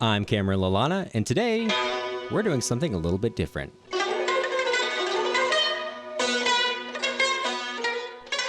I'm Cameron Lalana, and today we're doing something a little bit different.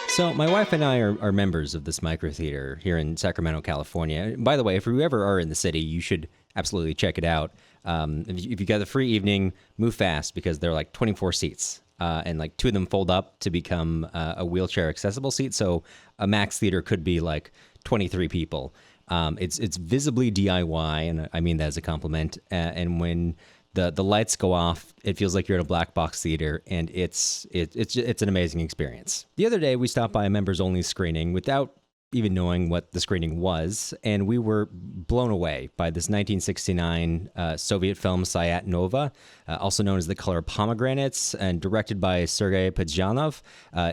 So my wife and I are members of this micro theater here in Sacramento, California. By the way, if you ever are in the city, you should absolutely check it out. If you got the free evening, move fast because they're like 24 seats. And like 2 of them fold up to become a wheelchair accessible seat. So a max theater could be like 23 people. It's visibly DIY, and I mean that as a compliment. And when the lights go off, it feels like you're in a black box theater, and it's an amazing experience. The other day, we stopped by a members only screening without even knowing what the screening was, and we were blown away by this 1969 Soviet film Sayat Nova, also known as The Color of Pomegranates, and directed by Sergei Parajanov.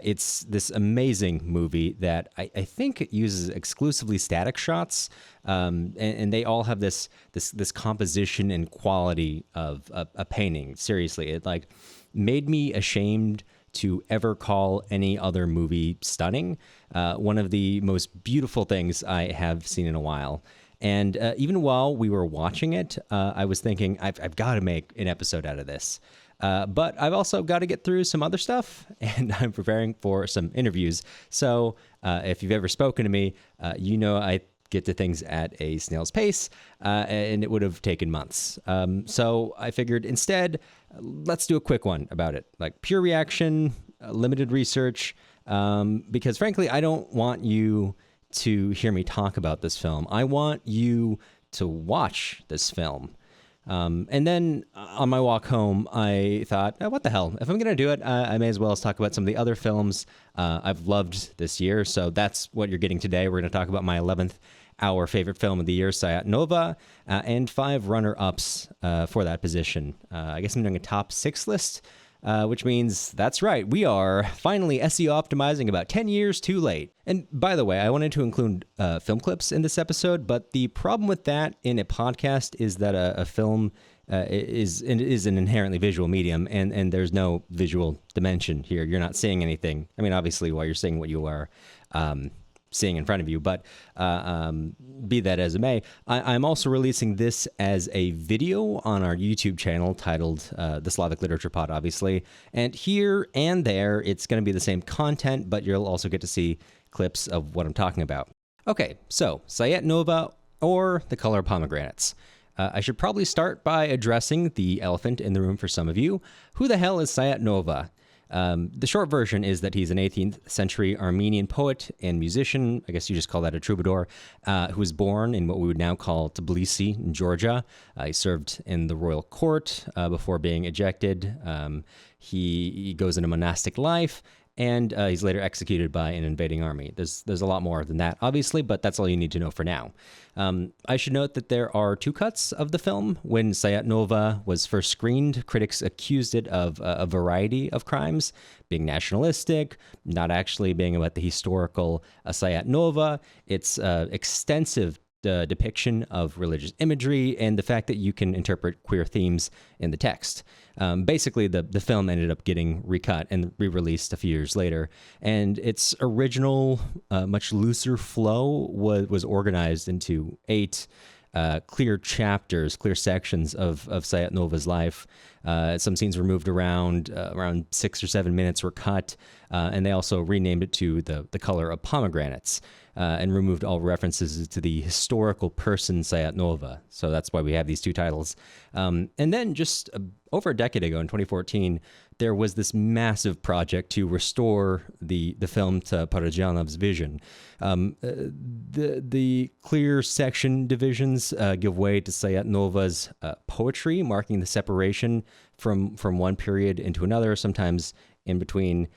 It's this amazing movie that I think uses exclusively static shots, and they all have this composition and quality of a painting. Seriously, it like made me ashamed to ever call any other movie stunning. One of the most beautiful things I have seen in a while. And even while we were watching it, I was thinking, I've got to make an episode out of this. But I've also got to get through some other stuff, and I'm preparing for some interviews. So if you've ever spoken to me, you know I get to things at a snail's pace, and it would have taken months. So I figured instead, let's do a quick one about it, like pure reaction, limited research, because frankly, I don't want you to hear me talk about this film. I want you to watch this film. And then on my walk home, I thought, what the hell? If I'm going to do it, I may as well talk about some of the other films I've loved this year. So that's what you're getting today. We're going to talk about my 11th hour favorite film of the year, Sayat Nova, and 5 runner-ups for that position. I guess I'm doing a top 6 list, which means, that's right, we are finally SEO optimizing about 10 years too late. And by the way, I wanted to include film clips in this episode, but the problem with that in a podcast is that a film is an inherently visual medium, and there's no visual dimension here. You're not seeing anything. I mean, obviously, while you're seeing what you are seeing in front of you, but be that as it may, I'm also releasing this as a video on our YouTube channel titled The Slavic Literature Pod, obviously. And here and there, it's going to be the same content, but you'll also get to see clips of what I'm talking about. Okay, so Sayat Nova or The Color of Pomegranates. I should probably start by addressing the elephant in the room for some of you. Who the hell is Sayat Nova? The short version is that he's an 18th century Armenian poet and musician, I guess you just call that a troubadour, who was born in what we would now call Tbilisi in Georgia. He served in the royal court before being ejected. He goes into monastic life, and he's later executed by an invading army. There's a lot more than that, obviously, but that's all you need to know for now. I should note that there are 2 cuts of the film. When Sayat Nova was first screened, critics accused it of a variety of crimes, being nationalistic, not actually being about the historical Sayat Nova. It's extensive depiction of religious imagery and the fact that you can interpret queer themes in the text. Basically, the film ended up getting recut and re-released a few years later, and its original, much looser flow was organized into 8 clear chapters, clear sections of Sayat Nova's life. Some scenes were moved around 6 or 7 minutes were cut, and they also renamed it to the Color of Pomegranates, and removed all references to the historical person Sayat Nova. So that's why we have these 2 titles. And then just over a decade ago, in 2014, there was this massive project to restore the film to Parajanov's vision. The clear section divisions give way to Sayat Nova's poetry, marking the separation from one period into another, sometimes in between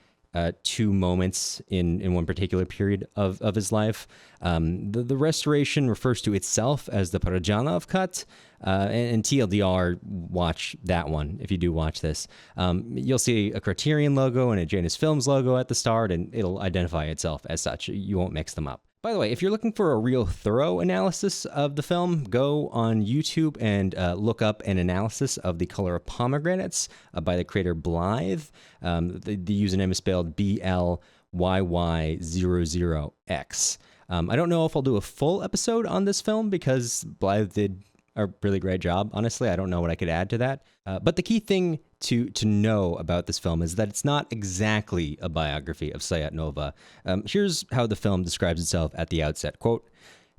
2 moments in one particular period of his life. The restoration refers to itself as the Parajanov cut, and TLDR, watch that one if you do watch this. You'll see a Criterion logo and a Janus Films logo at the start, and it'll identify itself as such. You won't mix them up. By the way, if you're looking for a real thorough analysis of the film, go on YouTube and look up an analysis of The Color of Pomegranates by the creator Blythe. The username is spelled BLYY00X. I don't know if I'll do a full episode on this film because Blythe did a really great job. Honestly, I don't know what I could add to that. But the key thing to know about this film is that it's not exactly a biography of Sayat Nova. Here's how the film describes itself at the outset. Quote,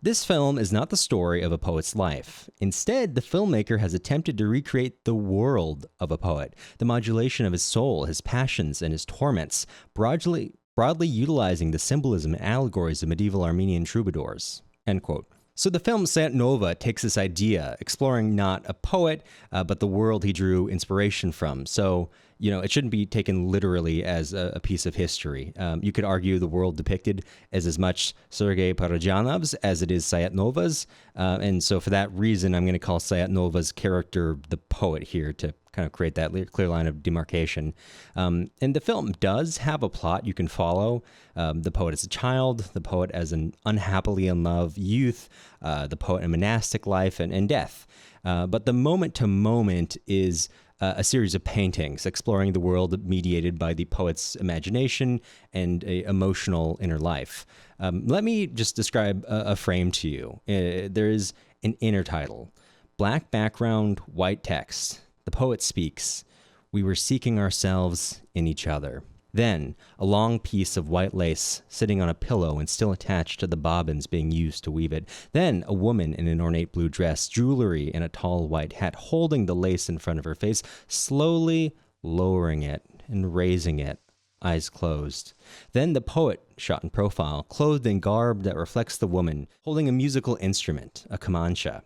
"This film is not the story of a poet's life. Instead, the filmmaker has attempted to recreate the world of a poet, the modulation of his soul, his passions, and his torments, broadly utilizing the symbolism and allegories of medieval Armenian troubadours." End quote. So the film Sayat Nova takes this idea, exploring not a poet, but the world he drew inspiration from. So, it shouldn't be taken literally as a piece of history. You could argue the world depicted is as much Sergei Parajanov's as it is Sayat Nova's. And so for that reason, I'm going to call Sayat Nova's character the poet here to kind of create that clear line of demarcation. And the film does have a plot you can follow. The poet as a child, the poet as an unhappily in love youth, the poet in monastic life and death. But the moment-to-moment is a series of paintings exploring the world mediated by the poet's imagination and a emotional inner life. Let me just describe a frame to you. There is an inner title, black background, white text. The poet speaks. "We were seeking ourselves in each other." Then, a long piece of white lace sitting on a pillow and still attached to the bobbins being used to weave it. Then, a woman in an ornate blue dress, jewelry, and a tall white hat, holding the lace in front of her face, slowly lowering it and raising it, eyes closed. Then the poet, shot in profile, clothed in garb that reflects the woman, holding a musical instrument, a kamancha.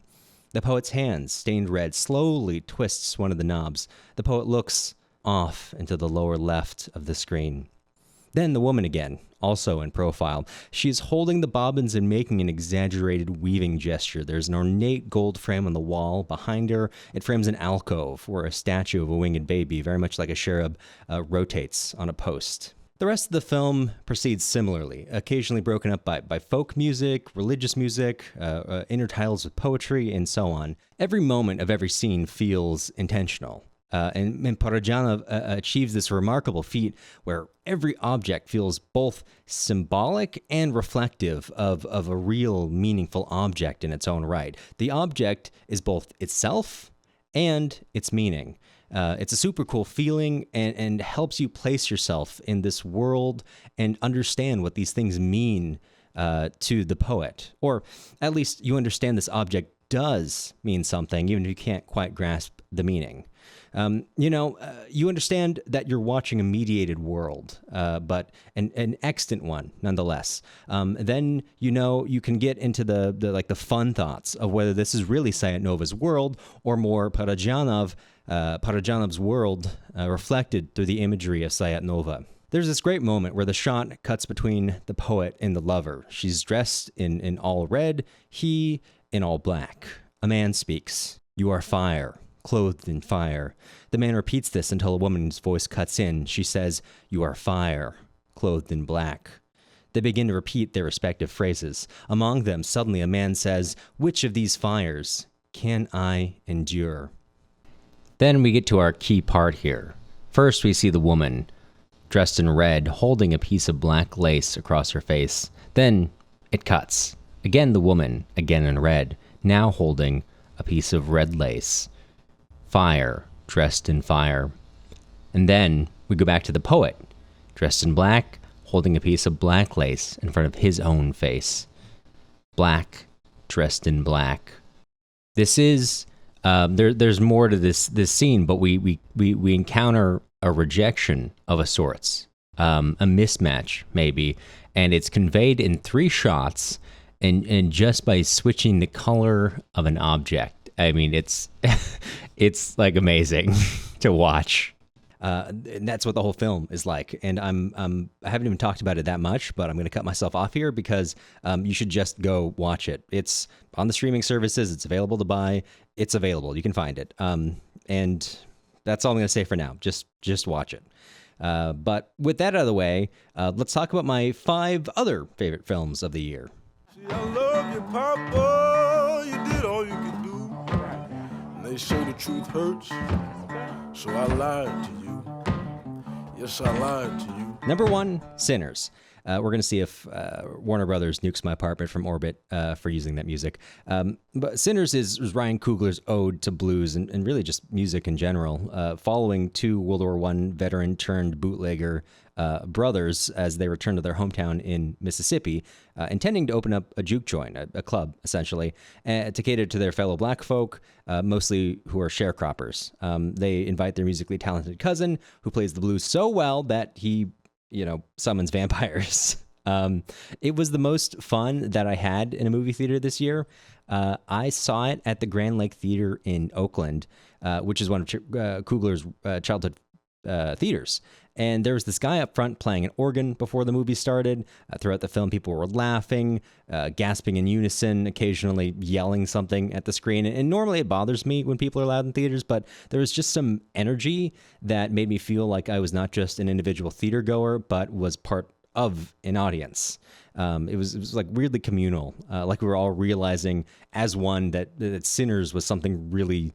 The poet's hands, stained red, slowly twists one of the knobs. The poet looks off into the lower left of the screen. Then the woman again, also in profile. She is holding the bobbins and making an exaggerated weaving gesture. There's an ornate gold frame on the wall. Behind her, it frames an alcove where a statue of a winged baby, very much like a cherub, rotates on a post. The rest of the film proceeds similarly, occasionally broken up by folk music, religious music, intertitles with poetry, and so on. Every moment of every scene feels intentional. And Parajanov achieves this remarkable feat where every object feels both symbolic and reflective of a real, meaningful object in its own right. The object is both itself and its meaning. It's a super cool feeling and helps you place yourself in this world and understand what these things mean to the poet. Or at least you understand this object does mean something, even if you can't quite grasp the meaning. You understand that you're watching a mediated world, but an extant one nonetheless. Then you can get into the fun thoughts of whether this is really Sayat Nova's world or more Parajanov's world reflected through the imagery of Sayat Nova. There's this great moment where the shot cuts between the poet and the lover. She's dressed in all red, he in all black. A man speaks. "You are fire, clothed in fire." The man repeats this until a woman's voice cuts in. She says, "You are fire, clothed in black." They begin to repeat their respective phrases. Among them, suddenly a man says, "Which of these fires can I endure?" Then we get to our key part here. First, we see the woman, dressed in red, holding a piece of black lace across her face. Then it cuts. Again the woman, again in red, now holding a piece of red lace. Fire, dressed in fire. And then we go back to the poet, dressed in black, holding a piece of black lace in front of his own face. Black, dressed in black. This is, there's more to this scene, but we encounter a rejection of a sorts, a mismatch maybe, and it's conveyed in 3 shots, and just by switching the color of an object. I mean, it's it's like amazing to watch. And that's what the whole film is like. And I haven't even talked about it that much, but I'm going to cut myself off here because you should just go watch it. It's on the streaming services. It's available to buy. It's available. You can find it. And that's all I'm going to say for now. Just watch it. But with that out of the way, let's talk about my 5 other favorite films of the year. See, I love you, Papa. You did all you could do. And they say the truth hurts, so I lied to you. Yes, I lied to you. Number 1, Sinners. We're going to see if Warner Brothers nukes my apartment from orbit for using that music. But Sinners is Ryan Coogler's ode to blues and really just music in general, following two World War I veteran turned bootlegger brothers as they return to their hometown in Mississippi, intending to open up a juke joint, a club, essentially, to cater to their fellow black folk, mostly who are sharecroppers. They invite their musically talented cousin, who plays the blues so well that he, summons vampires. It was the most fun that I had in a movie theater this year. I saw it at the Grand Lake Theater in Oakland, which is one of Coogler's childhood theaters. And there was this guy up front playing an organ before the movie started. Throughout the film, people were laughing, gasping in unison, occasionally yelling something at the screen. And normally it bothers me when people are loud in theaters, but there was just some energy that made me feel like I was not just an individual theater goer, but was part of an audience. It was like weirdly communal, like we were all realizing as one that Sinners was something really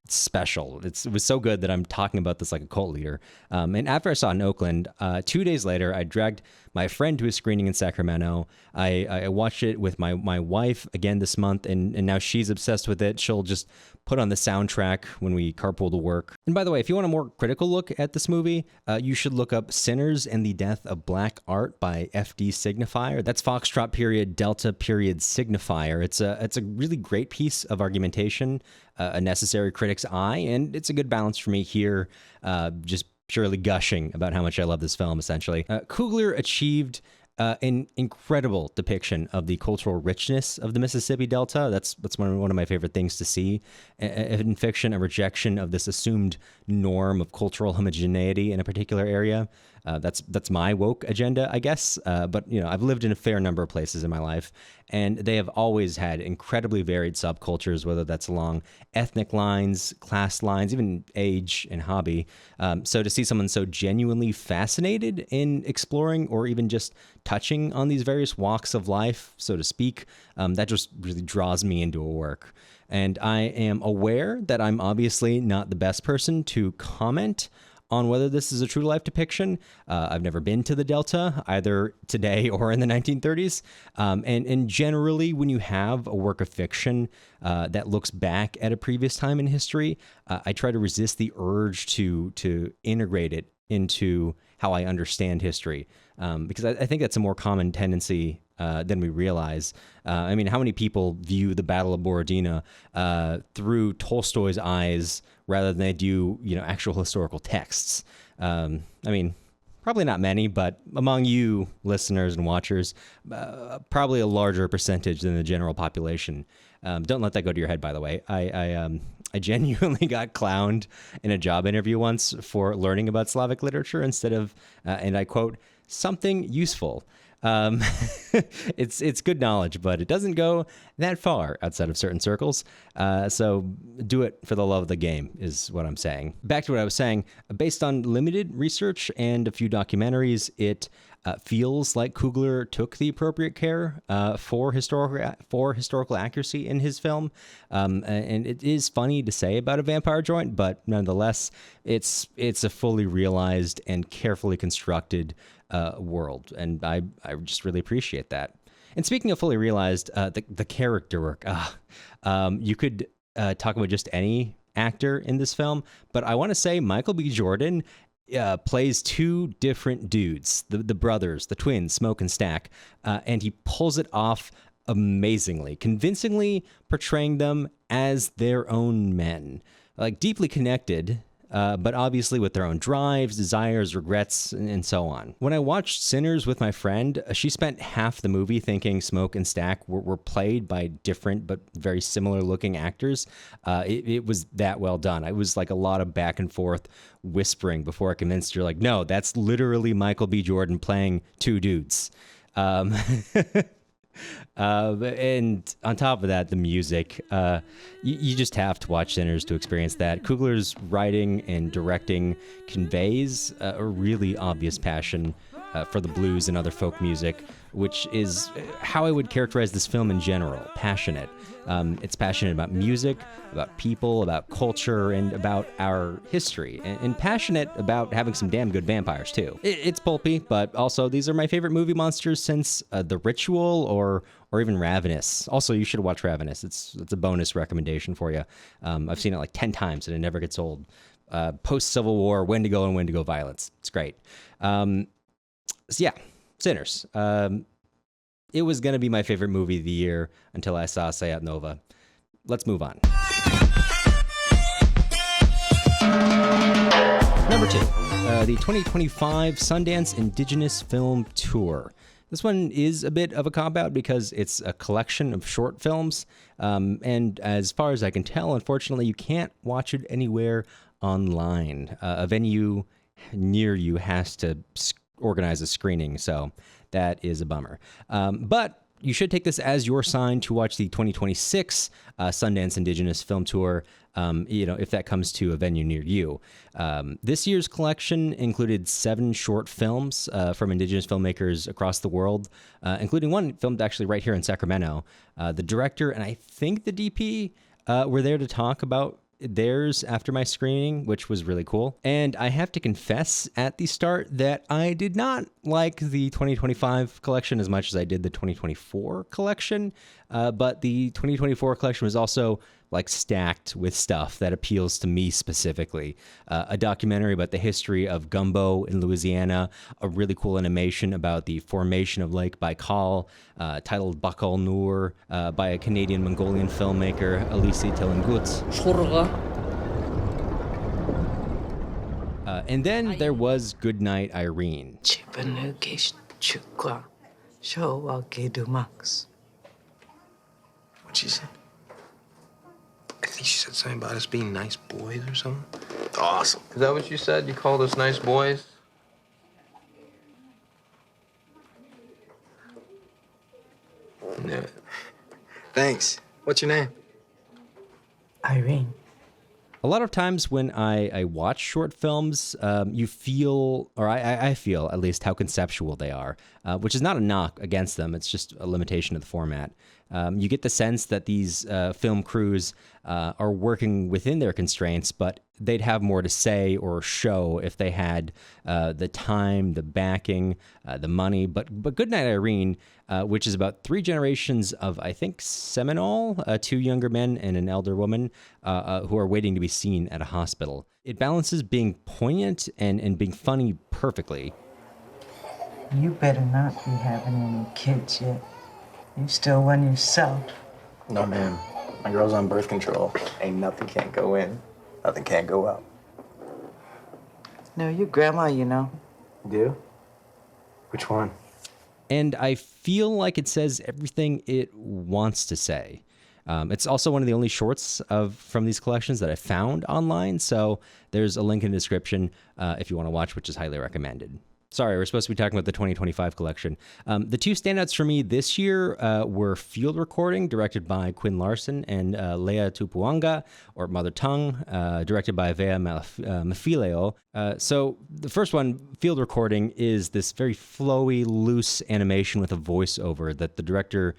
special. It was so good that I'm talking about this like a cult leader. And after I saw it in Oakland, 2 days later, I dragged my friend to a screening in Sacramento. I watched it with my wife again this month, and now she's obsessed with it. She'll just put on the soundtrack when we carpool to work. And by the way, if you want a more critical look at this movie, you should look up Sinners and the Death of Black Art by F.D. Signifier. That's Foxtrot period Delta period Signifier. It's a really great piece of argumentation, a necessary critic's eye, and it's a good balance for me here, just purely gushing about how much I love this film, essentially. Coogler achieved an incredible depiction of the cultural richness of the Mississippi Delta. That's one of my favorite things to see in fiction, a rejection of this assumed norm of cultural homogeneity in a particular area. That's my woke agenda, I guess. But I've lived in a fair number of places in my life, and they have always had incredibly varied subcultures, whether that's along ethnic lines, class lines, even age and hobby. So to see someone so genuinely fascinated in exploring or even just touching on these various walks of life, so to speak, that just really draws me into a work. And I am aware that I'm obviously not the best person to comment on whether this is a true-to-life depiction. I've never been to the Delta, either today or in the 1930s. And generally, when you have a work of fiction that looks back at a previous time in history, I try to resist the urge to integrate it into how I understand history, because I think that's a more common tendency than we realize. How many people view the Battle of Borodino through Tolstoy's eyes rather than they do, actual historical texts? Probably not many, but among you listeners and watchers, probably a larger percentage than the general population. Don't let that go to your head, by the way. I genuinely got clowned in a job interview once for learning about Slavic literature instead of, and I quote, something useful. It's good knowledge, but it doesn't go that far outside of certain circles. So do it for the love of the game is what I'm saying. Back to what I was saying, based on limited research and a few documentaries, it feels like Coogler took the appropriate care for historical accuracy in his film. And it is funny to say about a vampire joint, but nonetheless, it's a fully realized and carefully constructed world, and I just really appreciate that. And speaking of fully realized, the character work, you could talk about just any actor in this film, but I want to say Michael B. Jordan plays two different dudes, the brothers, the twins, Smoke and Stack, and he pulls it off amazingly, convincingly portraying them as their own men, like deeply connected, but obviously with their own drives, desires, regrets, and so on. When I watched Sinners with my friend, she spent half the movie thinking Smoke and Stack were played by different but very similar looking actors. It was that well done. I was like a lot of back and forth whispering before I convinced her, like, no, that's literally Michael B. Jordan playing two dudes. And on top of that, the music, you just have to watch Sinners to experience that. Coogler's writing and directing conveys a really obvious passion for the blues and other folk music, which is how I would characterize this film in general, passionate. It's passionate about music, about people, about culture, and about our history, and passionate about having some damn good vampires, too. It's pulpy, but also these are my favorite movie monsters since The Ritual or even Ravenous. Also, you should watch Ravenous. It's a bonus recommendation for you. I've seen it like 10 times, and it never gets old. Post-Civil War, Wendigo and Wendigo violence. It's great. So yeah, Sinners. It was going to be my favorite movie of the year until I saw Sayat Nova. Let's move on. Number 2, the 2025 Sundance Indigenous Film Tour. This one is a bit of a cop-out because it's a collection of short films, and as far as I can tell, unfortunately, you can't watch it anywhere online. A venue near you has to organize a screening, so that is a bummer. But you should take this as your sign to watch the 2026 Sundance Indigenous Film Tour, if that comes to a venue near you. This year's collection included 7 short films from Indigenous filmmakers across the world, including one filmed actually right here in Sacramento. The director and I think the DP were there to talk about theirs after my screening, which was really cool. And I have to confess at the start that I did not like the 2025 collection as much as I did the 2024 collection. But the 2024 collection was also like stacked with stuff that appeals to me specifically. A documentary about the history of gumbo in Louisiana, a really cool animation about the formation of Lake Baikal, titled Bakal Nur, by a Canadian Mongolian filmmaker, Elise Telengut. And then there was Goodnight Irene. What'd she say? I think she said something about us being nice boys or something. Awesome. Is that what you said? You called us nice boys? Knew it. Thanks. What's your name? Irene. A lot of times when I watch short films, you feel, or I feel at least, how conceptual they are, which is not a knock against them. It's just a limitation of the format. You get the sense that these film crews are working within their constraints, but they'd have more to say or show if they had the time, the backing, the money. But Goodnight Irene, which is about 3 generations of, I think, Seminole, 2 younger men and an elder woman who are waiting to be seen at a hospital. It balances being poignant and being funny perfectly. You better not be having any kids yet. You still one yourself. No, ma'am. My girl's on birth control. Ain't nothing can't go in. Nothing can't go out. No, your grandma, you know. Do? Which one? And I feel like it says everything it wants to say. It's also one of the only shorts from these collections that I found online, so there's a link in the description if you want to watch, which is highly recommended. Sorry, we're supposed to be talking about the 2025 collection. The 2 standouts for me this year were Field Recording, directed by Quinn Larson, and Lea Tupuanga, or Mother Tongue, directed by Vea Mafileo. So the first one, Field Recording, is this very flowy, loose animation with a voiceover that the director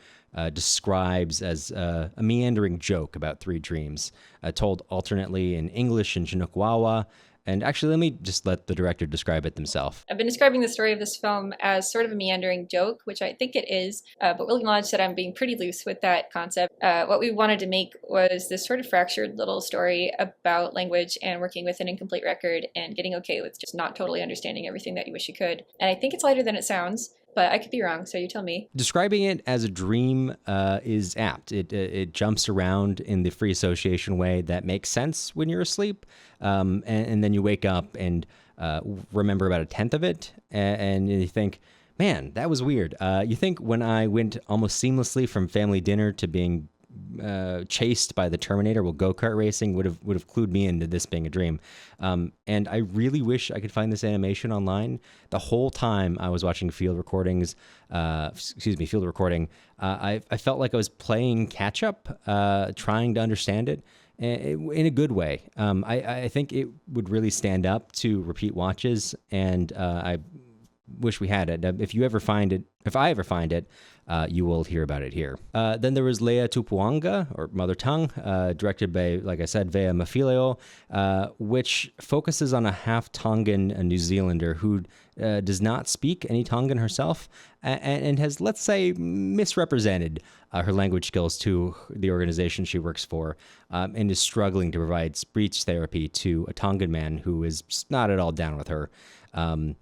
describes as a meandering joke about 3 dreams, told alternately in English and Chinukwawa. And actually, let the director describe it themselves. I've been describing the story of this film as sort of a meandering joke, which I think it is, but will acknowledge that I'm being pretty loose with that concept. What we wanted to make was this sort of fractured little story about language and working with an incomplete record and getting okay with just not totally understanding everything that you wish you could. And I think it's lighter than it sounds, but I could be wrong, so you tell me. Describing it as a dream is apt. It jumps around in the free association way that makes sense when you're asleep, and then you wake up and remember about 1/10 of it, and you think, man, that was weird. You think when I went almost seamlessly from family dinner to being chased by the Terminator while go-kart racing would have clued me into this being a dream. And I really wish I could find this animation online. The whole time I was watching Field Recording, I felt like I was playing catch-up, trying to understand it in a good way. I think it would really stand up to repeat watches, and I wish we had it. If I ever find it, you will hear about it here. Then there was Lea Tupuanga, or Mother Tongue, directed by, like I said, Vea Mafileo, which focuses on a half Tongan New Zealander who does not speak any Tongan herself and has, let's say, misrepresented her language skills to the organization she works for, and is struggling to provide speech therapy to a Tongan man who is just not at all down with her.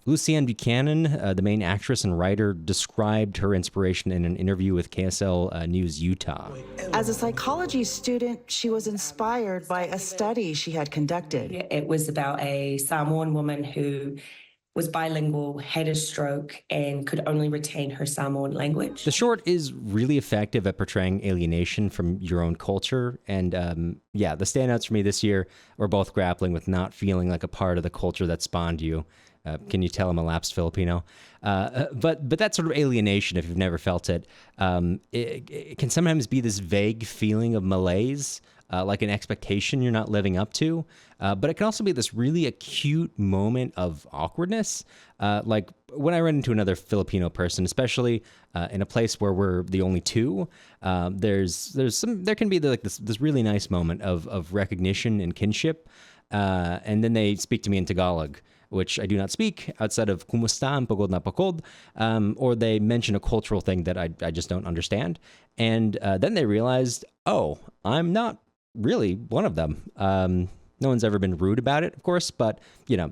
Lucienne Buchanan, the main actress and writer, described her inspiration in an interview with KSL News Utah. As a psychology student, she was inspired by a study she had conducted. It was about a Samoan woman who was bilingual, had a stroke, and could only retain her Samoan language. The short is really effective at portraying alienation from your own culture. And the standouts for me this year were both grappling with not feeling like a part of the culture that spawned you. Can you tell I'm a lapsed Filipino? But that sort of alienation, if you've never felt it, it can sometimes be this vague feeling of malaise, like an expectation you're not living up to. But it can also be this really acute moment of awkwardness. Like when I run into another Filipino person, especially in a place where we're the only two, there can be this really nice moment of recognition and kinship. And then they speak to me in Tagalog, which I do not speak outside of kumusta and pagod na pagod, or they mention a cultural thing that I just don't understand. And then they realized, oh, I'm not really one of them. No one's ever been rude about it, of course, but,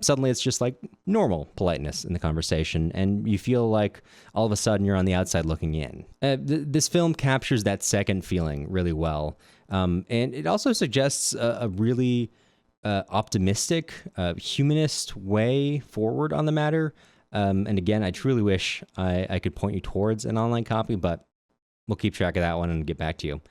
suddenly it's just like normal politeness in the conversation, and you feel like all of a sudden you're on the outside looking in. This film captures that second feeling really well, and it also suggests a really optimistic, humanist way forward on the matter. And again, I truly wish I could point you towards an online copy, but we'll keep track of that one and get back to you.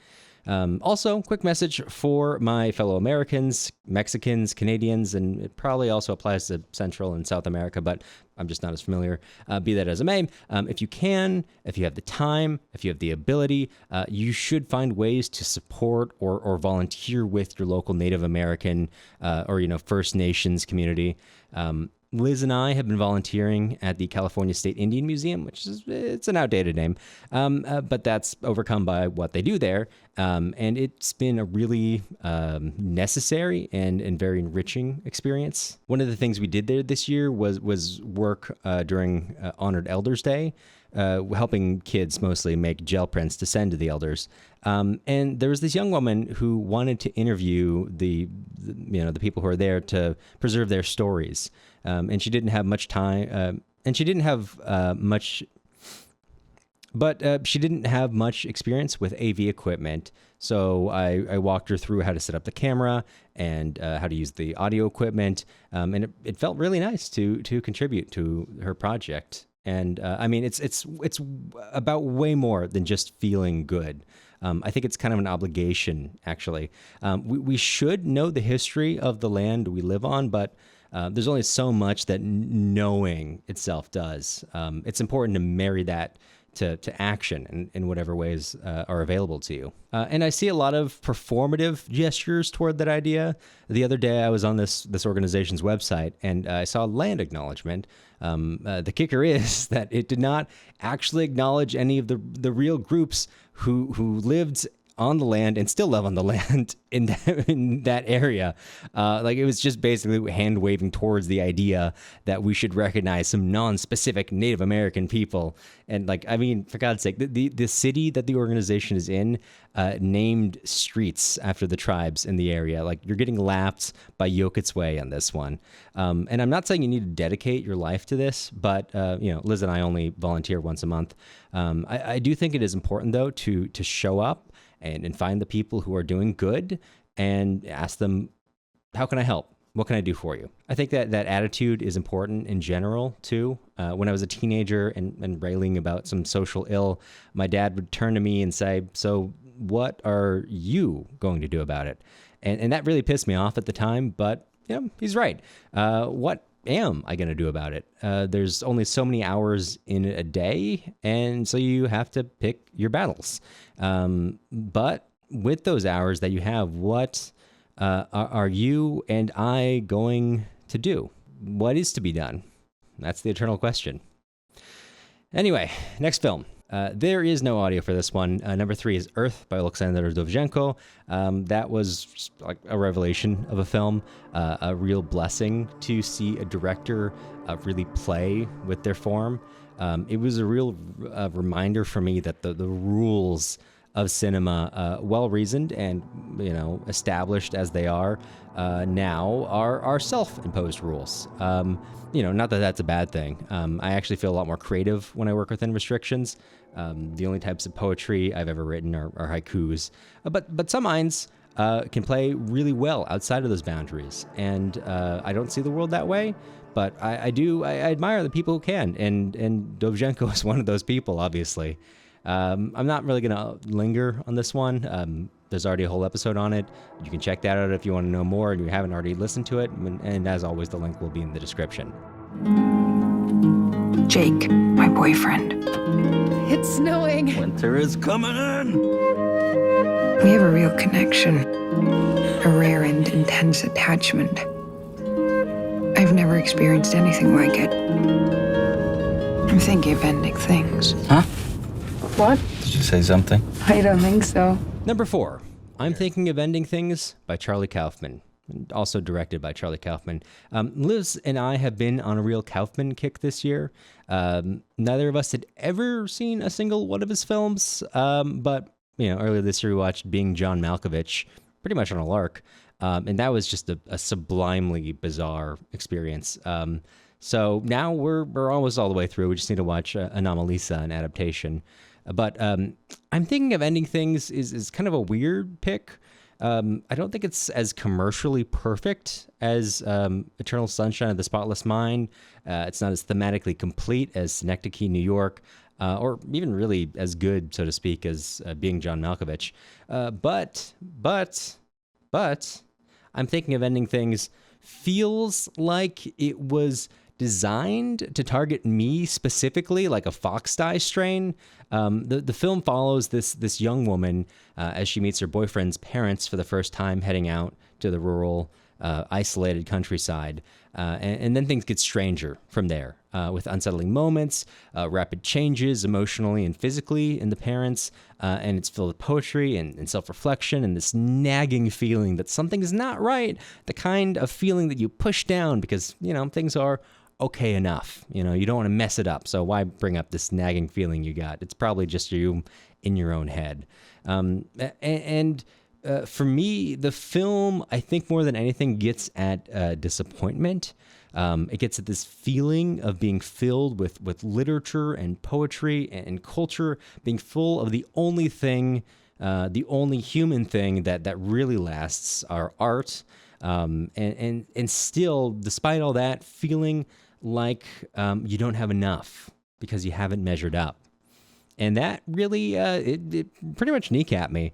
Also, quick message for my fellow Americans, Mexicans, Canadians, and it probably also applies to Central and South America, but I'm just not as familiar. Be that as it may, if you can, if you have the time, if you have the ability, you should find ways to support or volunteer with your local Native American or First Nations community. Liz and I have been volunteering at the California State Indian Museum, it's an outdated name, but that's overcome by what they do there. And it's been a really necessary and very enriching experience. One of the things we did there this year was work during Honored Elders Day, helping kids mostly make gel prints to send to the elders. And there was this young woman who wanted to interview the people who are there to preserve their stories. And she didn't have much time, she didn't have much experience with AV equipment. So I walked her through how to set up the camera and how to use the audio equipment. And it felt really nice to contribute to her project. And it's about way more than just feeling good. I think it's kind of an obligation, actually. We should know the history of the land we live on, but there's only so much that knowing itself does. It's important to marry that to action in whatever ways are available to you. And I see a lot of performative gestures toward that idea. The other day I was on this organization's website and I saw land acknowledgement. The kicker is that it did not actually acknowledge any of the real groups who lived on the land and still live on the land in that area. It was just basically hand waving towards the idea that we should recognize some non-specific Native American people. And for God's sake, the city that the organization is in named streets after the tribes in the area. You're getting lapped by Yokit's Way on this one. And I'm not saying you need to dedicate your life to this, but Liz and I only volunteer once a month. I do think it is important though to show up and find the people who are doing good and ask them, how can I help? What can I do for you? I think that attitude is important in general, too. When I was a teenager and railing about some social ill, my dad would turn to me and say, so what are you going to do about it? And that really pissed me off at the time, but he's right. What am I going to do about it? There's only so many hours in a day, and so you have to pick your battles. But with those hours that you have, what are you and I going to do? What is to be done? That's the eternal question. Anyway, next film. There is no audio for this one. Number 3 is Earth by Alexander Dovzhenko. That was just like a revelation of a film, a real blessing to see a director really play with their form. It was a real reminder for me that the rules of cinema, well-reasoned and, established as they are now, are self-imposed rules. Not that that's a bad thing. I actually feel a lot more creative when I work within restrictions. The only types of poetry I've ever written are haikus. But some minds can play really well outside of those boundaries. And I don't see the world that way, but I admire the people who can. And Dovzhenko is one of those people, obviously. I'm not really going to linger on this one. There's already a whole episode on it. You can check that out if you want to know more and you haven't already listened to it. And as always, the link will be in the description. Jake, my boyfriend. It's snowing. Winter is coming in. We have a real connection, a rare and intense attachment. I've never experienced anything like it. I'm thinking of ending things. Huh? What? Did you say something? I don't think so. Number 4, I'm Thinking of Ending Things by Charlie Kaufman, also directed by Charlie Kaufman. Liz and I have been on a real Kaufman kick this year. Neither of us had ever seen a single one of his films, but earlier this year we watched Being John Malkovich, pretty much on a lark, and that was just a sublimely bizarre experience. So now we're almost all the way through. We just need to watch Anomalisa, an adaptation. But I'm Thinking of Ending Things is kind of a weird pick. I don't think it's as commercially perfect as Eternal Sunshine of the Spotless Mind. It's not as thematically complete as Synecdoche, New York, or even really as good, so to speak, as Being John Malkovich. But I'm Thinking of Ending Things feels like it was designed to target me specifically, like a fox die strain. The film follows this young woman as she meets her boyfriend's parents for the first time, heading out to the rural, isolated countryside. And then things get stranger from there, with unsettling moments, rapid changes emotionally and physically in the parents, and it's filled with poetry and self-reflection and this nagging feeling that something is not right, the kind of feeling that you push down because, things are okay enough. You don't want to mess it up, so why bring up this nagging feeling you got? It's probably just you in your own head. For me, the film, I think more than anything, gets at disappointment. It gets at this feeling of being filled with literature and poetry and culture, being full of the only thing, the only human thing that really lasts, our art. And still, despite all that, feeling like you don't have enough because you haven't measured up. And that really, it pretty much kneecapped me.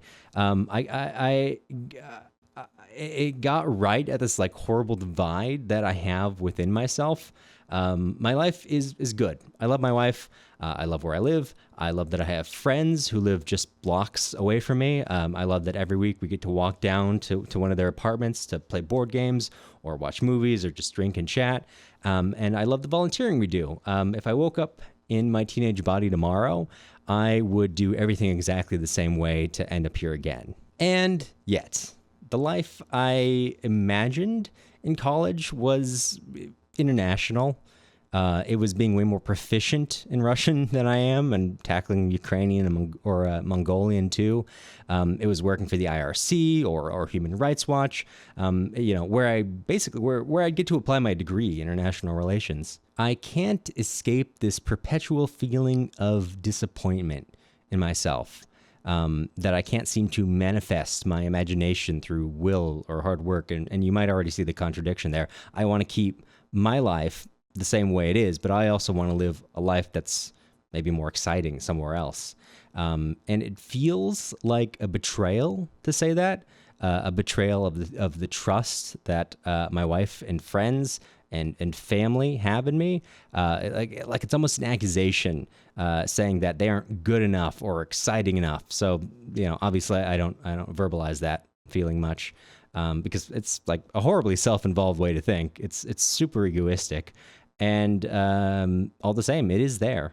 It got right at this like horrible divide that I have within myself. My life is good. I love my wife. I love where I live. I love that I have friends who live just blocks away from me. I love that every week we get to walk down to one of their apartments to play board games or watch movies or just drink and chat. And I love the volunteering we do. If I woke up in my teenage body tomorrow, I would do everything exactly the same way to end up here again. And yet, the life I imagined in college was international. It was being way more proficient in Russian than I am, and tackling Ukrainian or Mongolian too. It was working for the IRC or Human Rights Watch, where I get to apply my degree, international relations. I can't escape this perpetual feeling of disappointment in myself. That I can't seem to manifest my imagination through will or hard work. And you might already see the contradiction there. I want to keep my life the same way it is, but I also want to live a life that's maybe more exciting somewhere else. And it feels like a betrayal to say that, a betrayal of the trust that my wife and friends and family have in me. Like it's almost an accusation saying that they aren't good enough or exciting enough. So, obviously I don't verbalize that feeling much because it's like a horribly self-involved way to think. It's super egoistic. And all the same, it is there.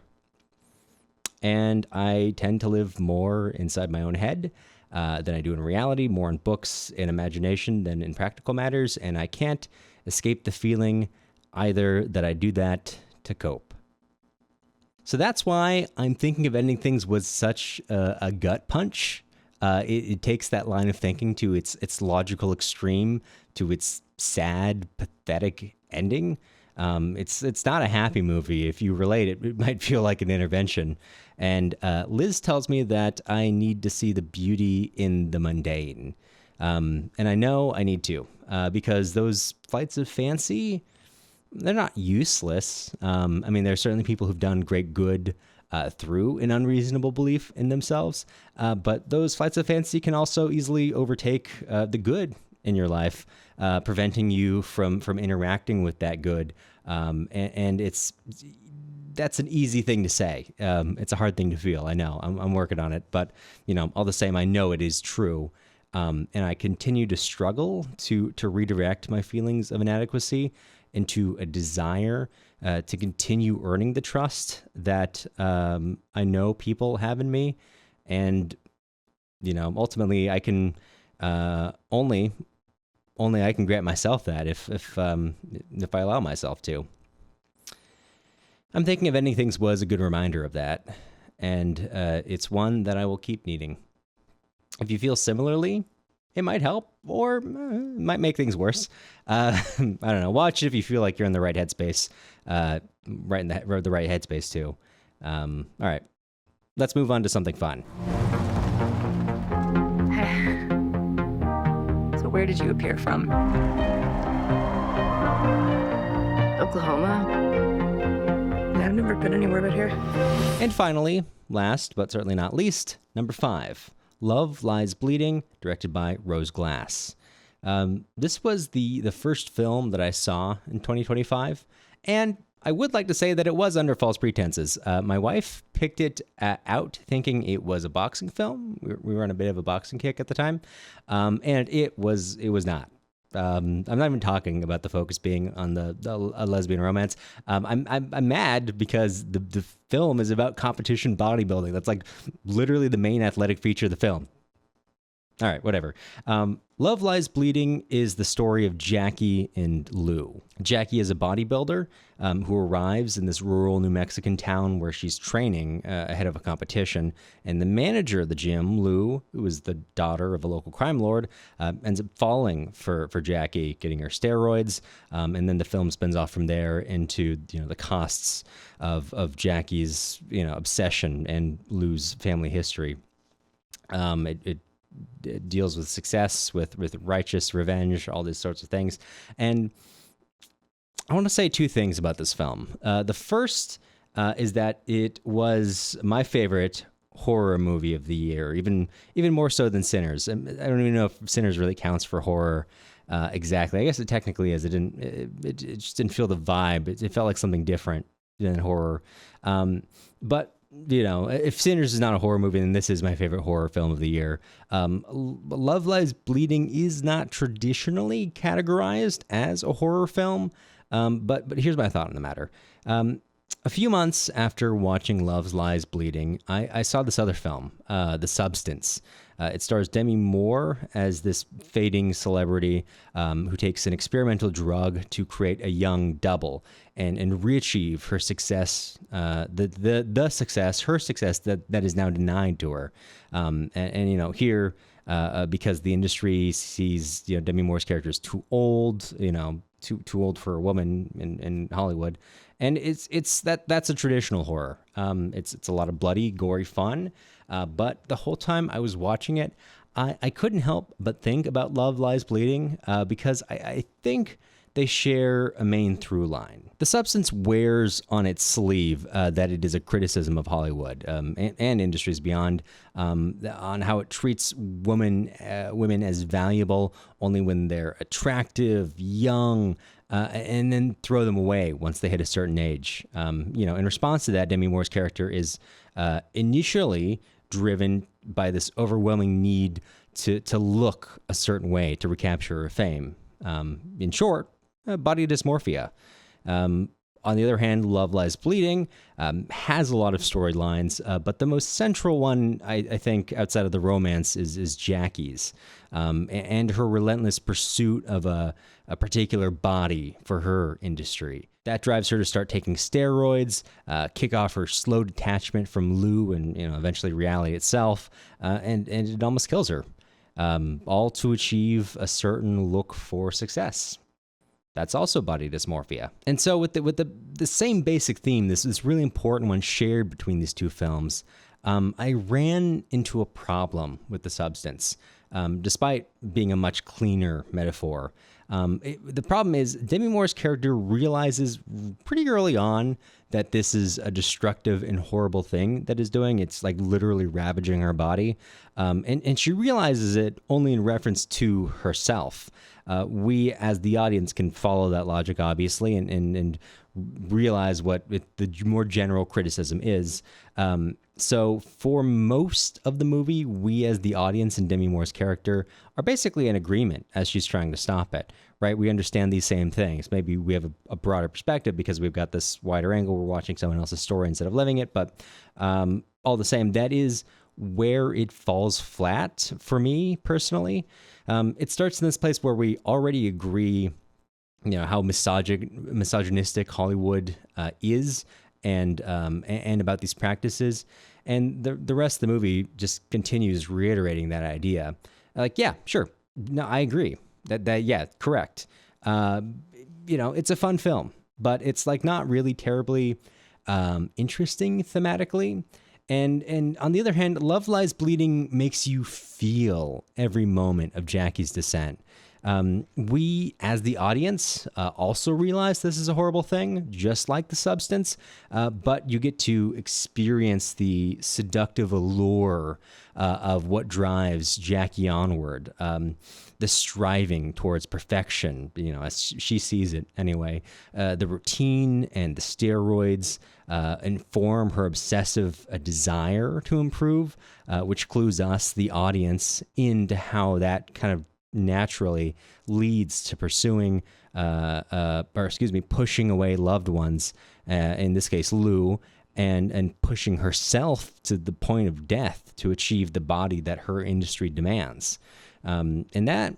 and I tend to live more inside my own head than I do in reality, more in books and imagination than in practical matters, and I can't escape the feeling either that I do that to cope. So that's why I'm thinking of ending things with such a gut punch. It takes that line of thinking to its logical extreme, to its sad, pathetic ending. It's not a happy movie. If you relate it, it might feel like an intervention. And Liz tells me that I need to see the beauty in the mundane. And I know I need to, because those flights of fancy, they're not useless. I mean, there are certainly people who've done great good through an unreasonable belief in themselves. But those flights of fancy can also easily overtake the good in your life, preventing you from interacting with that good. And that's an easy thing to say. It's a hard thing to feel. I know. I'm working on it. But, all the same, I know it is true. And I continue to struggle to redirect my feelings of inadequacy into a desire to continue earning the trust that I know people have in me. And, ultimately I can only I can grant myself that if I allow myself to. I'm thinking of ending things was a good reminder of that, and it's one that I will keep needing. If you feel similarly, it might help, or it might make things worse. I don't know. Watch it if you feel like you're in the right headspace, right in the right headspace too. All right, let's move on to something fun. So where did you appear from? Oklahoma. I've never been anywhere but here. And finally, last but certainly not least, number 5. Love Lies Bleeding, directed by Rose Glass. This was the first film that I saw in 2025, and I would like to say that it was under false pretenses. My wife picked it out thinking it was a boxing film. We were on a bit of a boxing kick at the time, and it was not. I'm not even talking about the focus being on a lesbian romance. I'm mad because the film is about competition bodybuilding. That's like literally the main athletic feature of the film. All right, whatever. Love Lies Bleeding is the story of Jackie and Lou. Jackie is a bodybuilder who arrives in this rural New Mexican town where she's training ahead of a competition. And the manager of the gym, Lou, who is the daughter of a local crime lord, ends up falling for Jackie, getting her steroids. And then the film spins off from there into the costs of Jackie's obsession and Lou's family history. It deals with success, with righteous revenge, all these sorts of things. And I want to say 2 things about this film. The first is that it was my favorite horror movie of the year, even more so than Sinners. I don't even know if Sinners really counts for horror exactly. I guess it technically is. It just didn't feel the vibe. It felt like something different than horror. But if Sinners is not a horror movie, then this is my favorite horror film of the year. Love Lies Bleeding is not traditionally categorized as a horror film, but here's my thought on the matter. A few months after watching Love Lies Bleeding, I saw this other film, The Substance. It stars Demi Moore as this fading celebrity who takes an experimental drug to create a young double and re-achieve her success, her success that is now denied to her. Here, because the industry sees Demi Moore's character is too old, too old for a woman in Hollywood. And that's a traditional horror. It's a lot of bloody, gory fun. But the whole time I was watching it, I couldn't help but think about Love Lies Bleeding because I think they share a main through line. The Substance wears on its sleeve that it is a criticism of Hollywood and industries beyond on how it treats women as valuable only when they're attractive, young, and then throw them away once they hit a certain age. In response to that, Demi Moore's character is initially driven by this overwhelming need to look a certain way to recapture her fame. In short, body dysmorphia. On the other hand, Love Lies Bleeding has a lot of storylines, but the most central one, I think, outside of the romance, is Jackie's and her relentless pursuit of a particular body for her industry. That drives her to start taking steroids, kick off her slow detachment from Lou and eventually reality itself, and it almost kills her, all to achieve a certain look for success. That's also body dysmorphia. And so with the same basic theme, this really important one shared between these two films, I ran into a problem with The Substance, despite being a much cleaner metaphor. The problem is Demi Moore's character realizes pretty early on that this is a destructive and horrible thing that is doing. It's like literally ravaging her body. And she realizes it only in reference to herself. We, as the audience, can follow that logic, obviously, and realize what the more general criticism is. So for most of the movie, we as the audience and Demi Moore's character are basically in agreement as she's trying to stop it, right? We understand these same things. Maybe we have a broader perspective because we've got this wider angle. We're watching someone else's story instead of living it. But all the same, that is where it falls flat for me personally. It starts in this place where we already agree, how misogynistic Hollywood is, and about these practices, and the rest of the movie just continues reiterating that idea. Like, yeah, sure, no, I agree that yeah, correct. It's a fun film, but it's like not really terribly interesting thematically. And on the other hand, Love Lies Bleeding makes you feel every moment of Jackie's descent. We, as the audience, also realize this is a horrible thing, just like The Substance, but you get to experience the seductive allure of what drives Jackie onward, the striving towards perfection, as she sees it anyway. The routine and the steroids inform her obsessive desire to improve, which clues us, the audience, into how that kind of naturally leads to pushing away loved ones, in this case Lou, and pushing herself to the point of death to achieve the body that her industry demands. And that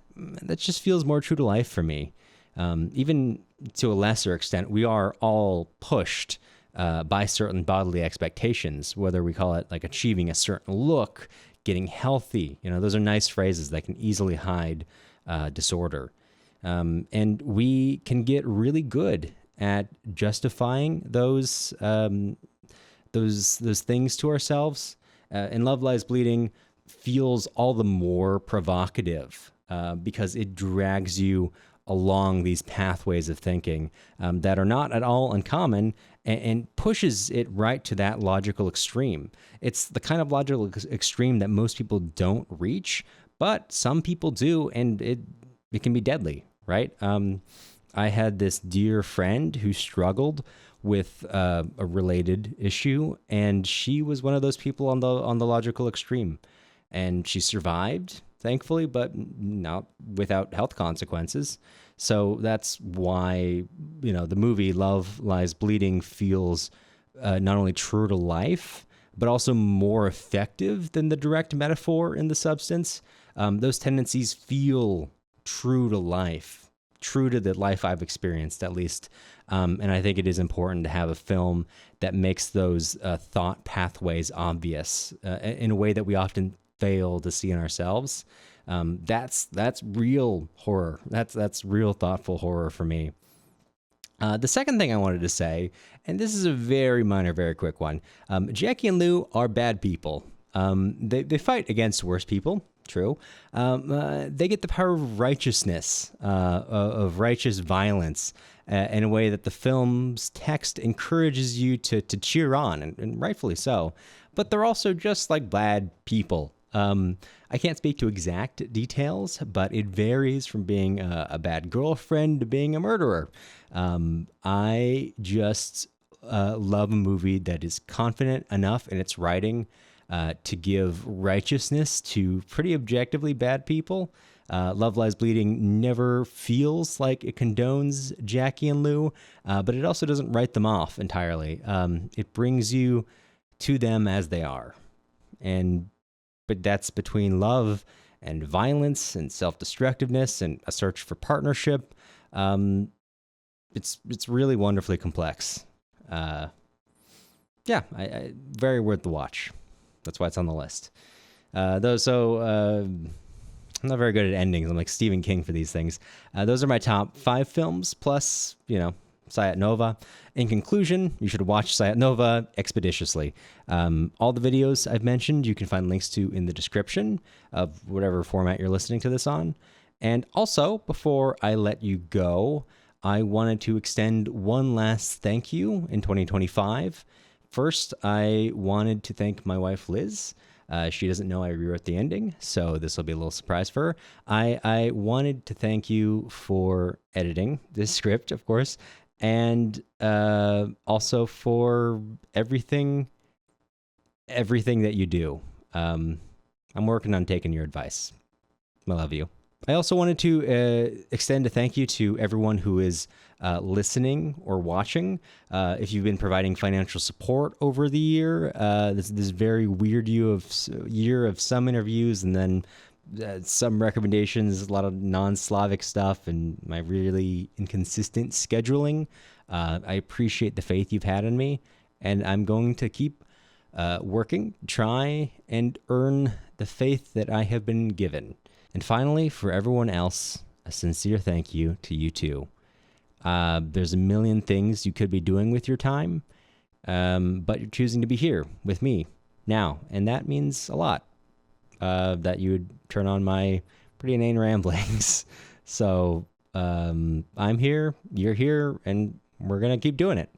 just feels more true to life for me. Even to a lesser extent, we are all pushed by certain bodily expectations, whether we call it like achieving a certain look, getting healthy. Those are nice phrases that can easily hide disorder. And we can get really good at justifying those things to ourselves. And Love Lies Bleeding feels all the more provocative because it drags you along these pathways of thinking that are not at all uncommon, and pushes it right to that logical extreme. It's the kind of logical extreme that most people don't reach, but some people do, and it can be deadly, right? I had this dear friend who struggled with a related issue, and she was one of those people on the logical extreme, and she survived, thankfully, but not without health consequences. So that's why, the movie Love Lies Bleeding feels not only true to life, but also more effective than the direct metaphor in The Substance. Those tendencies feel true to life, true to the life I've experienced, at least. And I think it is important to have a film that makes those thought pathways obvious in a way that we often fail to see in ourselves. That's real horror. That's real thoughtful horror for me. The second thing I wanted to say, and this is a very minor, very quick one. Jackie and Lou are bad people. They fight against worse people. True. They get the power of righteousness, of righteous violence, in a way that the film's text encourages you to cheer on, and rightfully so. But they're also just like bad people. I can't speak to exact details, but it varies from being a bad girlfriend to being a murderer. I just love a movie that is confident enough in its writing to give righteousness to pretty objectively bad people, Love Lies Bleeding never feels like it condones Jackie and Lou, but it also doesn't write them off entirely. It brings you to them as they are. But that's between love and violence and self-destructiveness and a search for partnership. It's really wonderfully complex. Very worth the watch. That's why it's on the list. I'm not very good at endings. I'm like Stephen King for these things. Those are my top 5 films, plus, Sayat Nova. In conclusion, you should watch Sayat Nova expeditiously. All the videos I've mentioned, you can find links to in the description of whatever format you're listening to this on. And also, before I let you go, I wanted to extend one last thank you in 2025. First, I wanted to thank my wife, Liz. She doesn't know I rewrote the ending, so this will be a little surprise for her. I wanted to thank you for editing this script, of course, and also for everything that you do. I'm working on taking your advice. I love you. I also wanted to extend a thank you to everyone who is listening or watching. If you've been providing financial support over the year, this very weird year of some interviews and then some recommendations, a lot of non-Slavic stuff, and my really inconsistent scheduling. I appreciate the faith you've had in me, and I'm going to keep working, try, and earn the faith that I have been given. And finally, for everyone else, a sincere thank you to you too. There's a million things you could be doing with your time, but you're choosing to be here with me now, and that means a lot. That you would turn on my pretty inane ramblings. So I'm here, you're here, and we're going to keep doing it.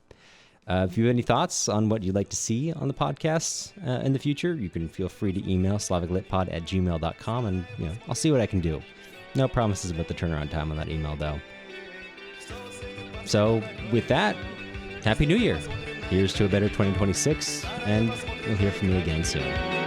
If you have any thoughts on what you'd like to see on the podcast in the future, you can feel free to email slaviclitpod@gmail.com, and I'll see what I can do. No promises about the turnaround time on that email, though. So with that, Happy New Year. Here's to a better 2026, and you'll hear from me again soon.